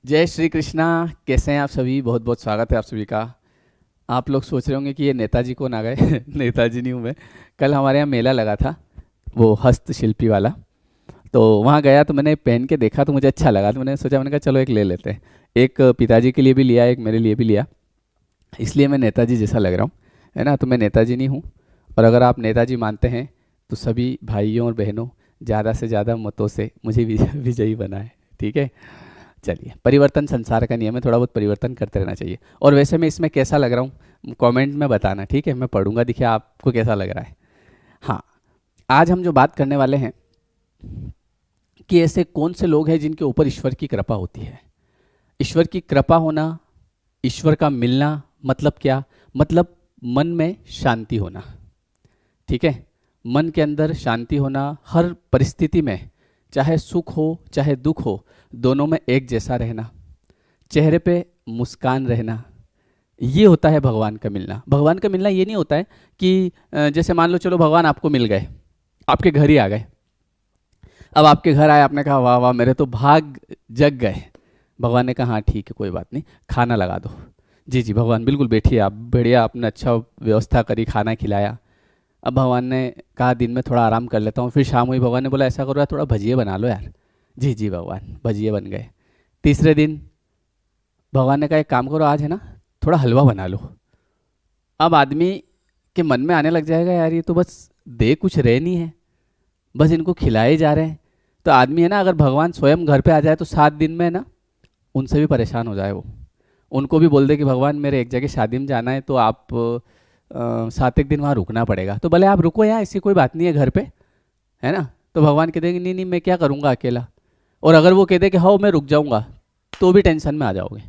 जय श्री कृष्णा। कैसे हैं आप सभी? बहुत बहुत स्वागत है आप सभी का। आप लोग सोच रहे होंगे कि ये नेताजी कौन आ गए। नेताजी नहीं हूँ मैं। कल हमारे यहाँ मेला लगा था, वो हस्तशिल्पी वाला। तो वहाँ गया तो मैंने पहन के देखा तो मुझे अच्छा लगा, तो मैंने सोचा, मैंने कहा चलो एक ले लेते हैं। एक पिताजी के लिए भी लिया, एक मेरे लिए भी लिया। इसलिए मैं नेताजी जैसा लग रहा हूँ, है ना? तो मैं नेताजी नहीं हूँ। और अगर आप नेताजी मानते हैं तो सभी भाइयों और बहनों, ज़्यादा से ज़्यादा मतों से मुझे विजयी बनाए। ठीक है, चलिए। परिवर्तन संसार का नियम है, थोड़ा बहुत परिवर्तन करते रहना चाहिए। और वैसे मैं इसमें कैसा लग रहा हूँ कमेंट में बताना, ठीक है? मैं पढ़ूंगा, देखिए आपको कैसा लग रहा है। हाँ, आज हम जो बात करने वाले हैं कि ऐसे कौन से लोग हैं जिनके ऊपर ईश्वर की कृपा होती है। ईश्वर की कृपा होना, ईश्वर का मिलना, मतलब क्या? मतलब मन में शांति होना। ठीक है, मन के अंदर शांति होना, हर परिस्थिति में, चाहे सुख हो चाहे दुख हो, दोनों में एक जैसा रहना, चेहरे पे मुस्कान रहना। ये होता है भगवान का मिलना। भगवान का मिलना ये नहीं होता है कि जैसे मान लो चलो भगवान आपको मिल गए, आपके घर ही आ गए। अब आपके घर आए, आपने कहा वाह वाह मेरे तो भाग जग गए। भगवान ने कहा हाँ ठीक है कोई बात नहीं, खाना लगा दो। जी जी भगवान बिल्कुल बैठिए आप, बढ़िया आपने अच्छा व्यवस्था करी, खाना खिलाया। अब भगवान ने कहा दिन में थोड़ा आराम कर लेता हूँ। फिर शाम हुई, भगवान ने बोला ऐसा करो यार, थोड़ा भजिए बना लो यार। जी जी भगवान, भजिए बन गए। तीसरे दिन भगवान ने कहा एक काम करो, आज है ना थोड़ा हलवा बना लो। अब आदमी के मन में आने लग जाएगा यार ये तो बस दे कुछ रहे नहीं है, बस इनको खिलाए जा रहे हैं। तो आदमी है ना, अगर भगवान स्वयं घर पे आ जाए तो 7 दिन में ना उनसे भी परेशान हो जाए वो। उनको भी बोल दे कि भगवान मेरे एक जगह शादी में जाना है, तो आप 7 एक दिन वहाँ रुकना पड़ेगा। तो भले आप रुको यार, ऐसी कोई बात नहीं है घर पे, है ना? तो भगवान कह देंगे नहीं नहीं मैं क्या करूँगा अकेला। और अगर वो कह दे कि हाँ मैं रुक जाऊँगा, तो भी टेंशन में आ जाओगे।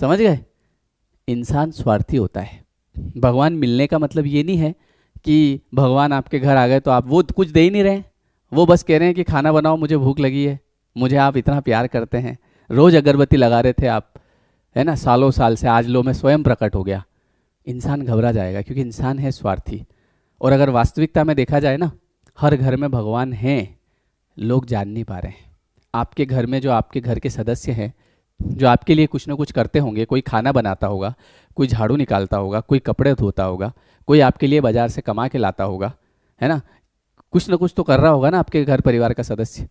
समझ गए? इंसान स्वार्थी होता है। भगवान मिलने का मतलब ये नहीं है कि भगवान आपके घर आ गए तो आप वो कुछ दे ही नहीं रहे हैं। वो बस कह रहे हैं कि खाना बनाओ, मुझे भूख लगी है, मुझे आप इतना प्यार करते हैं, रोज अगरबत्ती लगा रहे थे आप, है ना, सालों साल से, आज लो मैं स्वयं प्रकट हो गया। इंसान घबरा जाएगा क्योंकि इंसान है स्वार्थी। और अगर वास्तविकता में देखा जाए ना, हर घर में भगवान हैं, लोग जान नहीं पा रहे हैं। आपके घर में जो आपके घर के सदस्य हैं, जो आपके लिए कुछ ना कुछ करते होंगे, कोई खाना बनाता होगा, कोई झाड़ू निकालता होगा, कोई कपड़े धोता होगा, कोई आपके लिए बाजार से कमा के लाता होगा, है ना, कुछ ना कुछ तो कर रहा होगा ना आपके घर परिवार का सदस्य।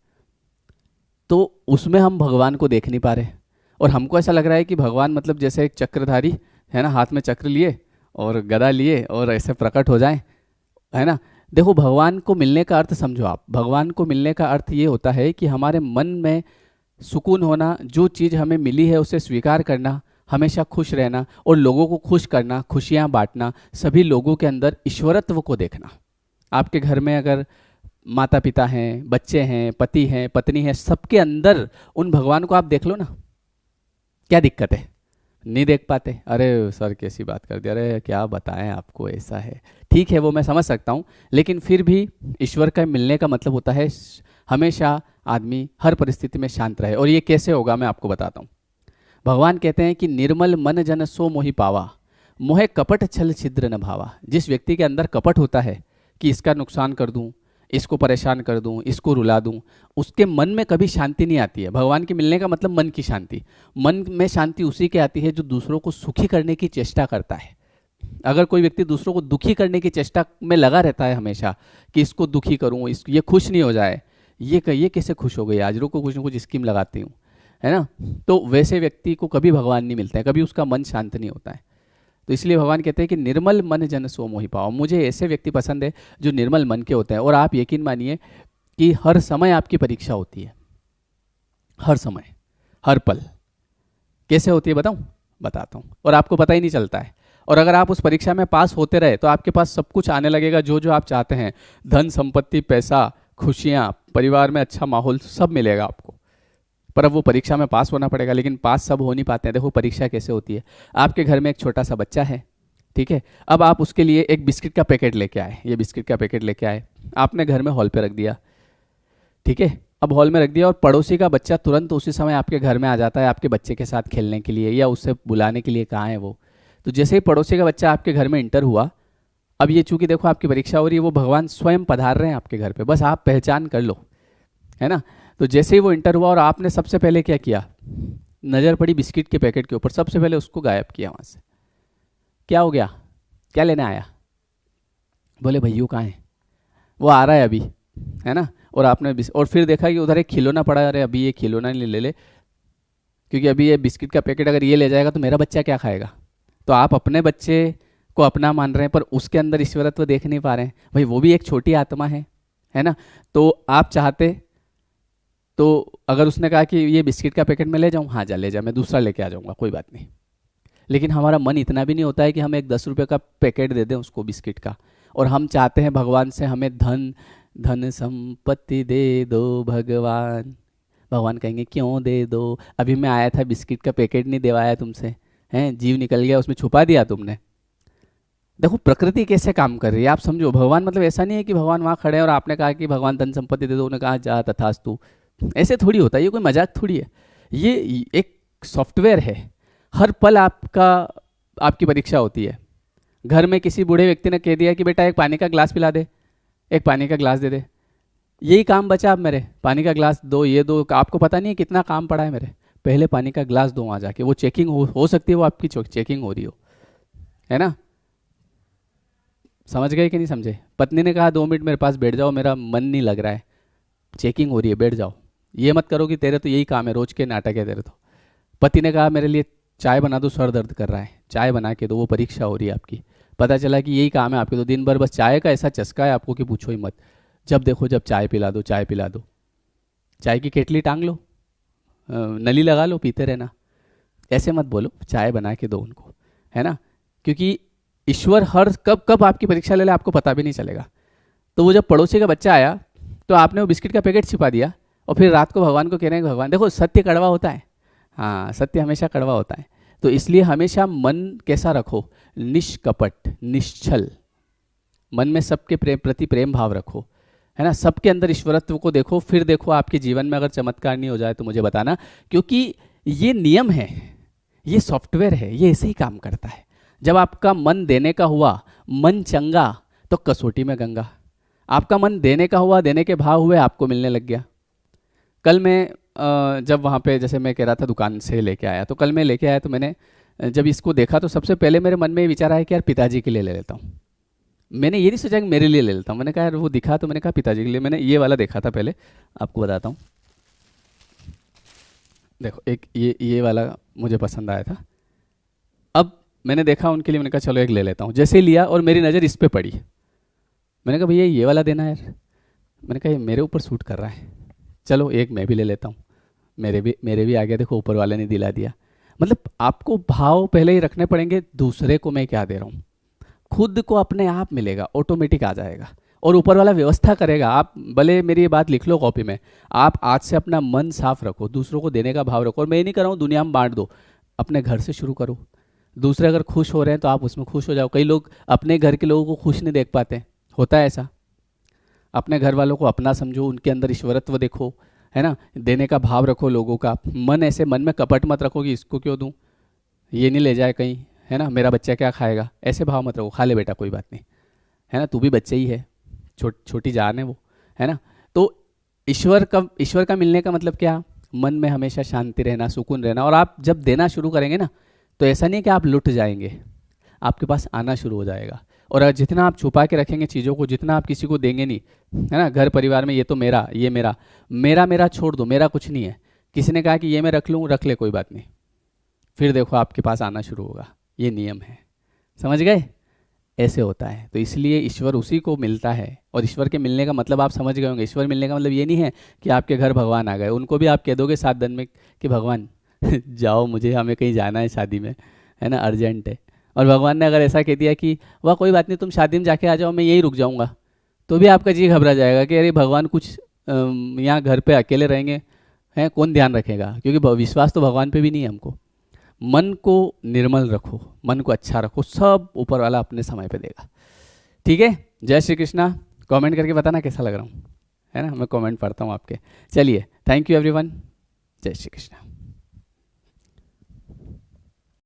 तो उसमें हम भगवान को देख नहीं पा रहे। और हमको ऐसा लग रहा है कि भगवान मतलब जैसे एक चक्रधारी, है ना, हाथ में चक्र लिए और गदा लिए और ऐसे प्रकट हो जाए, है ना। देखो भगवान को मिलने का अर्थ समझो आप। भगवान को मिलने का अर्थ ये होता है कि हमारे मन में सुकून होना, जो चीज़ हमें मिली है उसे स्वीकार करना, हमेशा खुश रहना और लोगों को खुश करना, खुशियाँ बांटना, सभी लोगों के अंदर ईश्वरत्व को देखना। आपके घर में अगर माता पिता हैं, बच्चे हैं, पति हैं, पत्नी है, सबके अंदर उन भगवान को आप देख लो ना। क्या दिक्कत है? नहीं देख पाते? अरे सर कैसी बात कर दी, अरे क्या बताएं आपको, ऐसा है। ठीक है वो मैं समझ सकता हूँ, लेकिन फिर भी ईश्वर का मिलने का मतलब होता है हमेशा आदमी हर परिस्थिति में शांत रहे। और ये कैसे होगा मैं आपको बताता हूँ। भगवान कहते हैं कि निर्मल मन जन सो मोहि पावा, मोहे कपट छल छिद्र न भावा। जिस व्यक्ति के अंदर कपट होता है कि इसका नुकसान कर दूं, इसको परेशान कर दूं, इसको रुला दूं, उसके मन में कभी शांति नहीं आती है। भगवान के मिलने का मतलब मन की शांति। मन में शांति उसी के आती है जो दूसरों को सुखी करने की चेष्टा करता है। अगर कोई व्यक्ति दूसरों को दुखी करने की चेष्टा में लगा रहता है हमेशा कि इसको दुखी करूं, ये खुश नहीं हो जाए, ये कैसे खुश हो गई, आज रुको कुछ ना कुछ स्कीम लगाती हूँ, है ना, तो वैसे व्यक्ति को कभी भगवान नहीं मिलता है, कभी उसका मन शांत नहीं होता है। तो इसलिए भगवान कहते हैं कि निर्मल मन जन सो मोहि पाओ। मुझे ऐसे व्यक्ति पसंद है जो निर्मल मन के होते हैं। और आप यकीन मानिए कि हर समय आपकी परीक्षा होती है, हर समय, हर पल। कैसे होती है बताऊं? बताता हूं, और आपको पता ही नहीं चलता है। और अगर आप उस परीक्षा में पास होते रहे तो आपके पास सब कुछ आने लगेगा, जो जो आप चाहते हैं, धन संपत्ति, पैसा, खुशियां, परिवार में अच्छा माहौल, सब मिलेगा आपको। पर अब वो परीक्षा में पास होना पड़ेगा, लेकिन पास सब हो नहीं पाते हैं। देखो परीक्षा कैसे होती है। आपके घर में एक छोटा सा बच्चा है, ठीक है, अब आप उसके लिए एक बिस्किट का पैकेट लेके आए, ये बिस्किट का पैकेट लेके आए, आपने घर में हॉल पे रख दिया, ठीक है। अब हॉल में रख दिया और पड़ोसी का बच्चा तुरंत उसी समय आपके घर में आ जाता है आपके बच्चे के साथ खेलने के लिए या उससे बुलाने के लिए, कहाँ है वो। तो जैसे ही पड़ोसी का बच्चा आपके घर में इंटर हुआ, अब ये चूंकि देखो आपकी परीक्षा हो रही है, वो भगवान स्वयं पधार रहे हैं आपके घर पे, बस आप पहचान कर लो, है ना। तो जैसे ही वो इंटर हुआ और आपने सबसे पहले क्या किया, नज़र पड़ी बिस्किट के पैकेट के ऊपर, सबसे पहले उसको गायब किया वहाँ से। क्या हो गया, क्या लेने आया? बोले भैया कहाँ है? वो आ रहा है अभी, है ना। और आपने और फिर देखा कि उधर एक खिलौना पड़ा है, अरे अभी ये खिलौना नहीं ले ले, क्योंकि अभी ये बिस्किट का पैकेट अगर ये ले जाएगा तो मेरा बच्चा क्या खाएगा। तो आप अपने बच्चे को अपना मान रहे हैं, पर उसके अंदर ईश्वरत्व देख नहीं पा रहे हैं। भाई वो भी एक छोटी आत्मा है ना। तो आप चाहते तो अगर उसने कहा कि ये बिस्किट का पैकेट मैं ले जाऊँ, हाँ जा ले जा, मैं दूसरा लेके आ जाऊँगा, कोई बात नहीं। लेकिन हमारा मन इतना भी नहीं होता है कि हम एक 10 रुपये का पैकेट दे दें उसको बिस्किट का, और हम चाहते हैं भगवान से हमें धन धन संपत्ति दे दो भगवान। भगवान कहेंगे क्यों दे दो, अभी मैं आया था बिस्किट का पैकेट नहीं दिवाया तुमसे, हैं जीव निकल गया उसमें छुपा दिया तुमने। देखो प्रकृति कैसे काम कर रही है, आप समझो। भगवान मतलब ऐसा नहीं है कि भगवान वहाँ खड़े हैं और आपने कहा कि भगवान धन संपत्ति दे दो, उन्होंने कहा जा तथास्तु। ऐसे थोड़ी होता है, ये कोई मजाक थोड़ी है। ये एक सॉफ्टवेयर है, हर पल आपकी परीक्षा होती है। घर में किसी बूढ़े व्यक्ति ने कह दिया कि बेटा एक पानी का ग्लास पिला दे, एक पानी का ग्लास दे दे, यही काम बचा अब मेरे, पानी का ग्लास दो, ये दो। आपको पता नहीं है कितना काम पड़ा है मेरे, पहले पानी का ग्लास दो वहाँ जाके। वो चेकिंग हो सकती है, वो आपकी चेकिंग हो रही हो, है ना। समझ गए कि नहीं समझे? पत्नी ने कहा 2 मिनट मेरे पास बैठ जाओ, मेरा मन नहीं लग रहा है, चेकिंग हो रही है, बैठ जाओ। ये मत करो कि तेरे तो यही काम है, रोज के नाटक है तेरे तो। पति ने कहा मेरे लिए चाय बना दो, सर दर्द कर रहा है, चाय बना के दो, वो परीक्षा हो रही है आपकी। पता चला कि यही काम है आपके, तो दिन भर बस चाय का ऐसा चस्का है आपको कि पूछो ही मत। जब देखो जब चाय पिला दो, चाय पिला दो। चाय की केटली टांग लो, नली लगा लो, पीते रहना। ऐसे मत बोलो, चाय बना के दो उनको, है ना। क्योंकि ईश्वर हर कब आपकी परीक्षा ले ले आपको पता भी नहीं चलेगा। तो वो जब पड़ोसी का बच्चा आया तो आपने वो बिस्किट का पैकेट छिपा दिया, और फिर रात को भगवान को कह रहे हैं भगवान देखो सत्य कड़वा होता है, हाँ सत्य हमेशा कड़वा होता है। तो इसलिए हमेशा मन कैसा रखो, निष्कपट निश्चल, मन में सबके प्रति प्रेम भाव रखो, है ना। सबके अंदर ईश्वरत्व को देखो, फिर देखो आपके जीवन में अगर चमत्कार नहीं हो जाए तो मुझे बताना, क्योंकि ये नियम है, ये सॉफ्टवेयर है, ये ऐसे ही काम करता है। जब आपका मन देने का हुआ, मन चंगा, तो कसौटी में गंगा। आपका मन देने का हुआ, देने के भाव हुए, आपको मिलने लग गया। कल मैं जब वहाँ पे जैसे मैं कह रहा था दुकान से लेके आया, तो कल मैं लेके आया तो मैंने जब इसको देखा तो सबसे पहले मेरे मन में ये विचार आया कि यार पिताजी के लिए ले लेता हूँ। मैंने ये नहीं सोचा कि मेरे लिए ले लेता हूँ, मैंने कहा यार वो दिखा तो मैंने कहा पिताजी के लिए। मैंने ये वाला देखा था पहले, आपको बताता हूँ। देखो एक ये वाला मुझे पसंद आया था, अब मैंने देखा उनके लिए, मैंने कहा चलो एक ले लेता हूँ। जैसे लिया और मेरी नज़र इस पर पड़ी, मैंने कहा भैया ये वाला देना यार। मैंने कहा ये मेरे ऊपर सूट कर रहा है, चलो एक मैं भी ले लेता हूँ। मेरे भी आ गया, देखो ऊपर वाले ने दिला दिया। मतलब आपको भाव पहले ही रखने पड़ेंगे, दूसरे को मैं क्या दे रहा हूँ, खुद को अपने आप मिलेगा, ऑटोमेटिक आ जाएगा, और ऊपर वाला व्यवस्था करेगा। आप भले मेरी ये बात लिख लो कॉपी में, आप आज से अपना मन साफ रखो, दूसरों को देने का भाव रखो। और मैं ये नहीं कर रहा हूँ दुनिया में बांट दो, अपने घर से शुरू करो। दूसरे अगर खुश हो रहे हैं तो आप उसमें खुश हो जाओ। कई लोग अपने घर के लोगों को खुश नहीं देख पाते, होता है ऐसा। अपने घर वालों को अपना समझो, उनके अंदर ईश्वरत्व देखो, है ना। देने का भाव रखो लोगों का। मन ऐसे मन में कपट मत रखो कि इसको क्यों दूं, ये नहीं ले जाए कहीं, है ना, मेरा बच्चा क्या खाएगा, ऐसे भाव मत रखो। खा ले बेटा कोई बात नहीं, है ना, तू भी बच्चे ही है, छोटी जान है वो, है ना। तो ईश्वर का मिलने का मतलब क्या, मन में हमेशा शांति रहना, सुकून रहना। और आप जब देना शुरू करेंगे ना, तो ऐसा नहीं कि आप लुट जाएंगे, आपके पास आना शुरू हो जाएगा। और जितना आप छुपा के रखेंगे चीज़ों को, जितना आप किसी को देंगे नहीं, है ना, घर परिवार में ये तो मेरा, ये मेरा छोड़ दो, मेरा कुछ नहीं है। किसी ने कहा कि ये मैं रख लूँ, रख ले कोई बात नहीं, फिर देखो आपके पास आना शुरू होगा। ये नियम है, समझ गए, ऐसे होता है। तो इसलिए ईश्वर उसी को मिलता है। और ईश्वर के मिलने का मतलब आप समझ गए होंगे। ईश्वर मिलने का मतलब ये नहीं है कि आपके घर भगवान आ गए, उनको भी आप कह दोगे 7 दिन में कि भगवान जाओ, मुझे हमें कहीं जाना है शादी में, है ना, अर्जेंट है। और भगवान ने अगर ऐसा कह दिया कि वाह कोई बात नहीं तुम शादी में जाके आ जाओ, मैं यहीं रुक जाऊंगा, तो भी आपका जी घबरा जाएगा कि अरे भगवान कुछ यहाँ घर पे अकेले रहेंगे, हैं, कौन ध्यान रखेगा। क्योंकि विश्वास तो भगवान पे भी नहीं है हमको। मन को निर्मल रखो, मन को अच्छा रखो, सब ऊपर वाला अपने समय पे देगा। ठीक है, जय श्री कृष्णा। कमेंट करके बताना कैसा लग रहा हूँ, है ना, मैं कमेंट पढ़ता हूँ आपके। चलिए, थैंक यू एवरीवन, जय श्री कृष्णा।